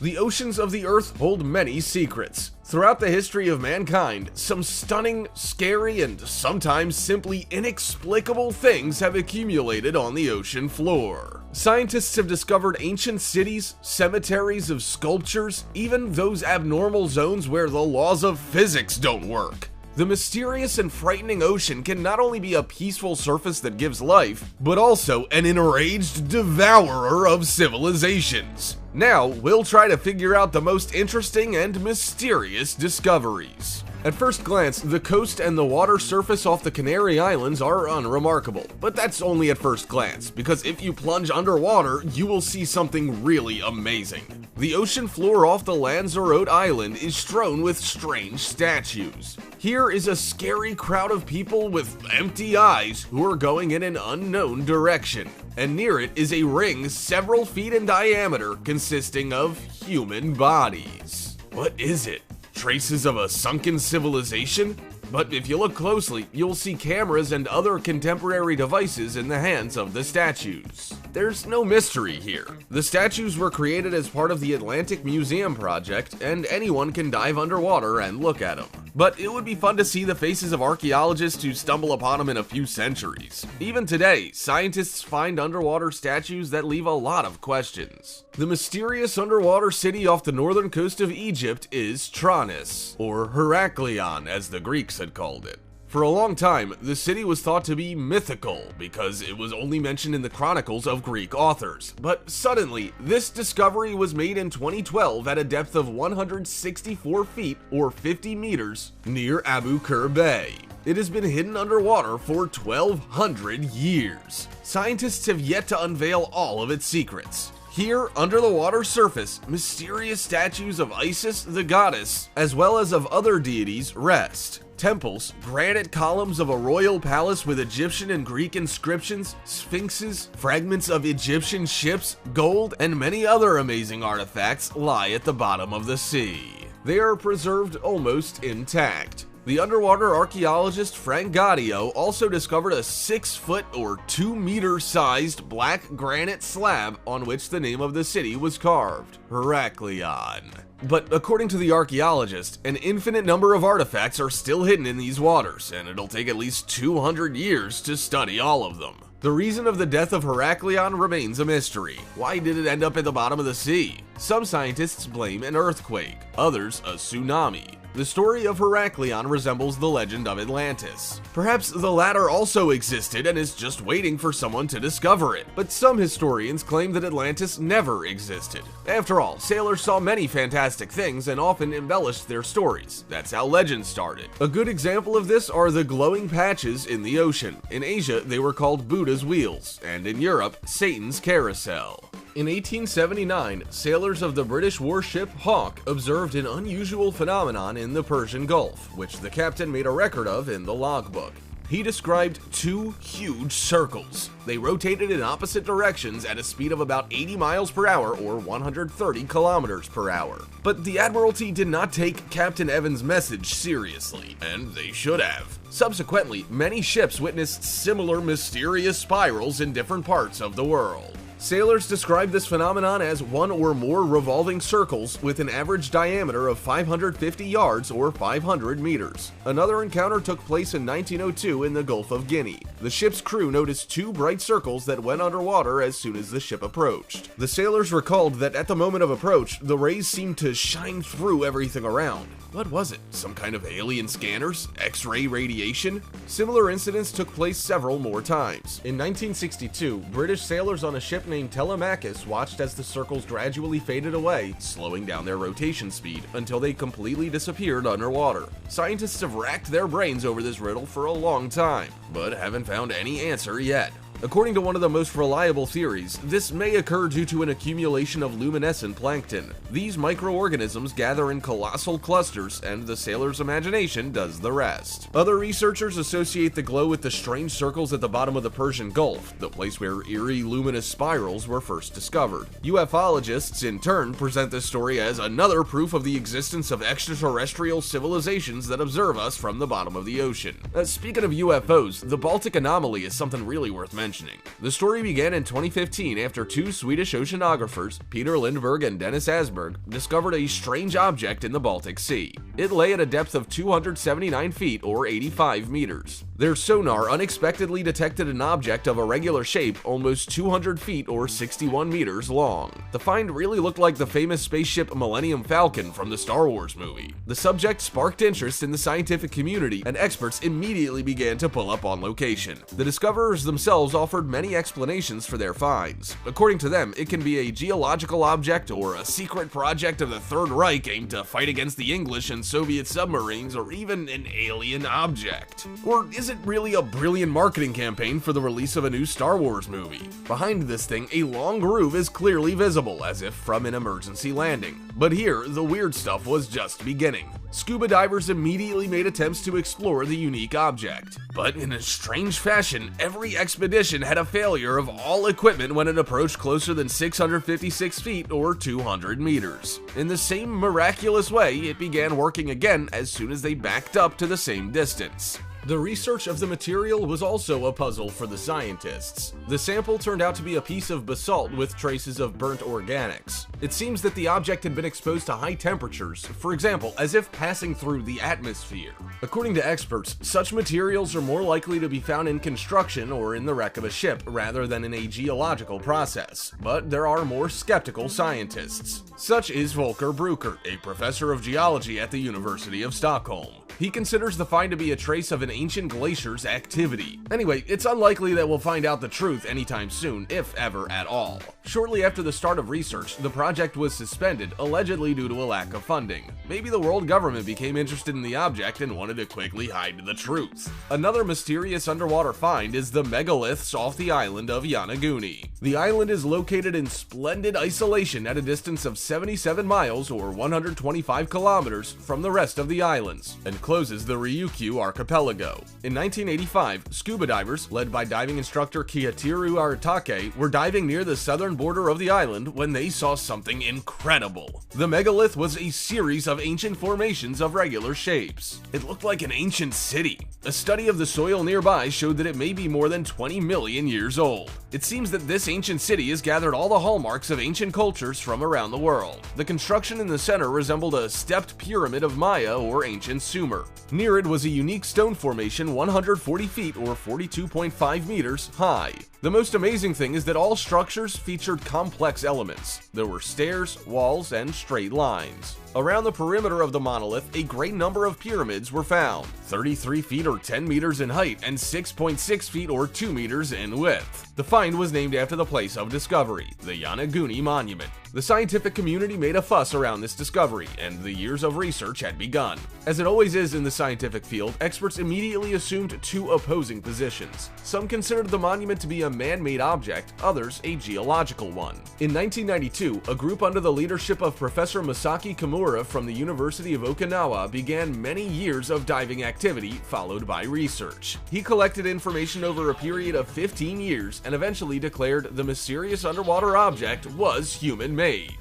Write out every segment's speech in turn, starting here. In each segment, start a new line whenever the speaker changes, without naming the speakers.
The oceans of the Earth hold many secrets. Throughout the history of mankind, some stunning, scary, and sometimes simply inexplicable things have accumulated on the ocean floor. Scientists have discovered ancient cities, cemeteries of sculptures, even those abnormal zones where the laws of physics don't work. The mysterious and frightening ocean can not only be a peaceful surface that gives life, but also an enraged devourer of civilizations. Now, we'll try to figure out the most interesting and mysterious discoveries. At first glance, the coast and the water surface off the Canary Islands are unremarkable, but that's only at first glance, because if you plunge underwater, you will see something really amazing. The ocean floor off the Lanzarote Island is strewn with strange statues. Here is a scary crowd of people with empty eyes who are going in an unknown direction, and near it is a ring several feet in diameter consisting of human bodies. What is it? Traces of a sunken civilization? But if you look closely, you'll see cameras and other contemporary devices in the hands of the statues. There's no mystery here. The statues were created as part of the Atlantic Museum project, and anyone can dive underwater and look at them. But it would be fun to see the faces of archaeologists who stumble upon them in a few centuries. Even today, scientists find underwater statues that leave a lot of questions. The mysterious underwater city off the northern coast of Egypt is Tranis, or Heraklion as the Greeks had called it. For a long time, the city was thought to be mythical because it was only mentioned in the chronicles of Greek authors. But suddenly, this discovery was made in 2012 at a depth of 164 feet or 50 meters near Abu Qir Bay. It has been hidden underwater for 1,200 years. Scientists have yet to unveil all of its secrets. Here, under the water surface, mysterious statues of Isis, the goddess, as well as of other deities, rest. Temples, granite columns of a royal palace with Egyptian and Greek inscriptions, sphinxes, fragments of Egyptian ships, gold, and many other amazing artifacts lie at the bottom of the sea. They are preserved almost intact. The underwater archaeologist Frank Gaudio also discovered a 6-foot or 2-meter sized black granite slab on which the name of the city was carved, Heraklion. But according to the archaeologist, an infinite number of artifacts are still hidden in these waters, and it'll take at least 200 years to study all of them. The reason of the death of Heraklion remains a mystery. Why did it end up at the bottom of the sea? Some scientists blame an earthquake, others a tsunami. The story of Heraklion resembles the legend of Atlantis. Perhaps the latter also existed and is just waiting for someone to discover it, but some historians claim that Atlantis never existed. After all, sailors saw many fantastic things and often embellished their stories. That's how legends started. A good example of this are the glowing patches in the ocean. In Asia, they were called Buddha's wheels, and in Europe, Satan's carousel. In 1879, sailors of the British warship Hawke observed an unusual phenomenon in the Persian Gulf, which the captain made a record of in the logbook. He described 2 huge circles. They rotated in opposite directions at a speed of about 80 miles per hour or 130 kilometers per hour. But the Admiralty did not take Captain Evans' message seriously, and they should have. Subsequently, many ships witnessed similar mysterious spirals in different parts of the world. Sailors describe this phenomenon as 1 or more revolving circles with an average diameter of 550 yards or 500 meters. Another encounter took place in 1902 in the Gulf of Guinea. The ship's crew noticed 2 bright circles that went underwater as soon as the ship approached. The sailors recalled that at the moment of approach, the rays seemed to shine through everything around. What was it? Some kind of alien scanners? X-ray radiation? Similar incidents took place several more times. In 1962, British sailors on a ship named Telemachus watched as the circles gradually faded away, slowing down their rotation speed until they completely disappeared underwater. Scientists have racked their brains over this riddle for a long time, but haven't found any answer yet. According to one of the most reliable theories, this may occur due to an accumulation of luminescent plankton. These microorganisms gather in colossal clusters, and the sailor's imagination does the rest. Other researchers associate the glow with the strange circles at the bottom of the Persian Gulf, the place where eerie luminous spirals were first discovered. Ufologists, in turn, present this story as another proof of the existence of extraterrestrial civilizations that observe us from the bottom of the ocean. Speaking of UFOs, the Baltic anomaly is something really worth mentioning. mentioning. The story began in 2015 after two Swedish oceanographers, Peter Lindberg and Dennis Asberg, discovered a strange object in the Baltic Sea. It lay at a depth of 279 feet or 85 meters. Their sonar unexpectedly detected an object of irregular shape almost 200 feet or 61 meters long. The find really looked like the famous spaceship Millennium Falcon from the Star Wars movie. The subject sparked interest in the scientific community, and experts immediately began to pull up on location. The discoverers themselves offered many explanations for their finds. According to them, it can be a geological object or a secret project of the Third Reich aimed to fight against the English and Soviet submarines, or even an alien object. Or is it really a brilliant marketing campaign for the release of a new Star Wars movie? Behind this thing, a long groove is clearly visible, as if from an emergency landing. But here, the weird stuff was just beginning. Scuba divers immediately made attempts to explore the unique object. But in a strange fashion, every expedition had a failure of all equipment when it approached closer than 656 feet or 200 meters. In the same miraculous way, it began working again as soon as they backed up to the same distance. The research of the material was also a puzzle for the scientists. The sample turned out to be a piece of basalt with traces of burnt organics. It seems that the object had been exposed to high temperatures, for example, as if passing through the atmosphere. According to experts, such materials are more likely to be found in construction or in the wreck of a ship rather than in a geological process. But there are more skeptical scientists. Such is Volker Bruker, a professor of geology at the University of Stockholm. He considers the find to be a trace of an ancient glacier's activity. Anyway, it's unlikely that we'll find out the truth anytime soon, if ever at all. Shortly after the start of research, the project was suspended, allegedly due to a lack of funding. Maybe the world government became interested in the object and wanted to quickly hide the truth. Another mysterious underwater find is the megaliths off the island of Yonaguni. The island is located in splendid isolation at a distance of 77 miles or 125 kilometers from the rest of the islands, and closes the Ryukyu archipelago. In 1985, scuba divers, led by diving instructor Kiyoteru Aratake, were diving near the southern border of the island when they saw something incredible. The megalith was a series of ancient formations of regular shapes. It looked like an ancient city. A study of the soil nearby showed that it may be more than 20 million years old. It seems that this ancient city has gathered all the hallmarks of ancient cultures from around the world. The construction in the center resembled a stepped pyramid of Maya or ancient Sumer. Near it was a unique stone formation 140 feet or 42.5 meters high. The most amazing thing is that all structures featured complex elements. There were stairs, walls, and straight lines. Around the perimeter of the monolith, a great number of pyramids were found, 33 feet or 10 meters in height and 6.6 feet or 2 meters in width. The find was named after the place of discovery, the Yonaguni Monument. The scientific community made a fuss around this discovery, and the years of research had begun. As it always is in the scientific field, experts immediately assumed two opposing positions. Some considered the monument to be a man-made object, others a geological one. In 1992, a group under the leadership of Professor Masaki Kimura from the University of Okinawa began many years of diving activity, followed by research. He collected information over a period of 15 years and eventually declared the mysterious underwater object was human-made.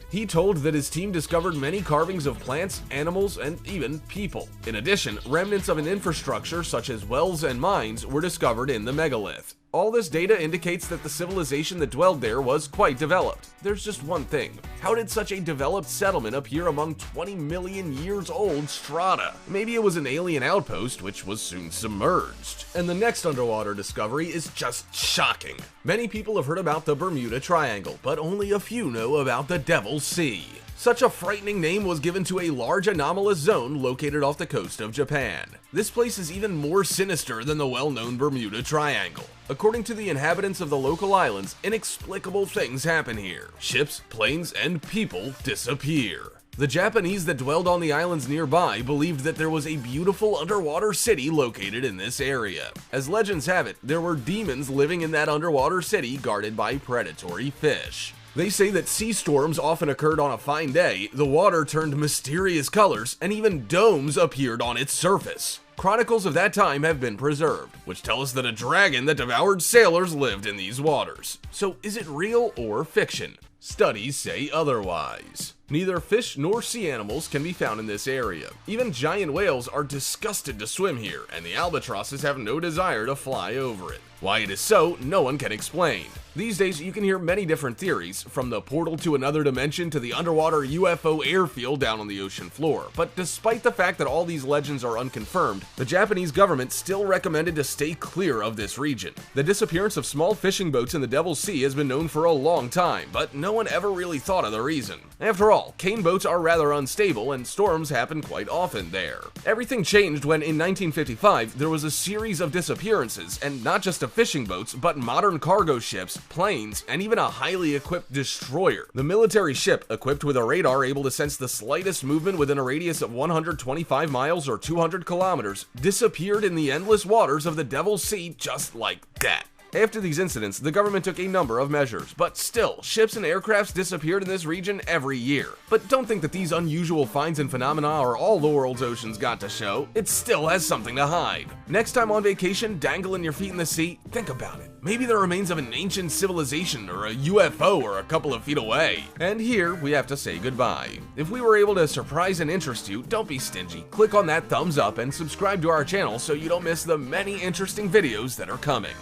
He told that his team discovered many carvings of plants, animals, and even people. In addition, remnants of an infrastructure such as wells and mines were discovered in the megalith. All this data indicates that the civilization that dwelled there was quite developed. There's just one thing. How did such a developed settlement appear among 20 million years old strata? Maybe it was an alien outpost which was soon submerged. And the next underwater discovery is just shocking. Many people have heard about the Bermuda Triangle, but only a few know about the Devil's Sea. Such a frightening name was given to a large anomalous zone located off the coast of Japan. This place is even more sinister than the well-known Bermuda Triangle. According to the inhabitants of the local islands, inexplicable things happen here. Ships, planes, and people disappear. The Japanese that dwelled on the islands nearby believed that there was a beautiful underwater city located in this area. As legends have it, there were demons living in that underwater city guarded by predatory fish. They say that sea storms often occurred on a fine day, the water turned mysterious colors, and even domes appeared on its surface. Chronicles of that time have been preserved, which tell us that a dragon that devoured sailors lived in these waters. So is it real or fiction? Studies say otherwise. Neither fish nor sea animals can be found in this area. Even giant whales are disgusted to swim here, and the albatrosses have no desire to fly over it. Why it is so, no one can explain. These days, you can hear many different theories, from the portal to another dimension to the underwater UFO airfield down on the ocean floor. But despite the fact that all these legends are unconfirmed, the Japanese government still recommended to stay clear of this region. The disappearance of small fishing boats in the Devil's Sea has been known for a long time, but no one ever really thought of the reason. After all, cane boats are rather unstable and storms happen quite often there. Everything changed when in 1955 there was a series of disappearances, and not just of fishing boats, but modern cargo ships, planes, and even a highly equipped destroyer. The military ship, equipped with a radar able to sense the slightest movement within a radius of 125 miles or 200 kilometers, disappeared in the endless waters of the Devil's Sea just like that. After these incidents, the government took a number of measures, but still, ships and aircrafts disappeared in this region every year. But don't think that these unusual finds and phenomena are all the world's oceans got to show. It still has something to hide. Next time on vacation, dangling your feet in the sea, think about it. Maybe the remains of an ancient civilization, or a UFO, or a couple of feet away. And here, we have to say goodbye. If we were able to surprise and interest you, don't be stingy. Click on that thumbs up and subscribe to our channel so you don't miss the many interesting videos that are coming.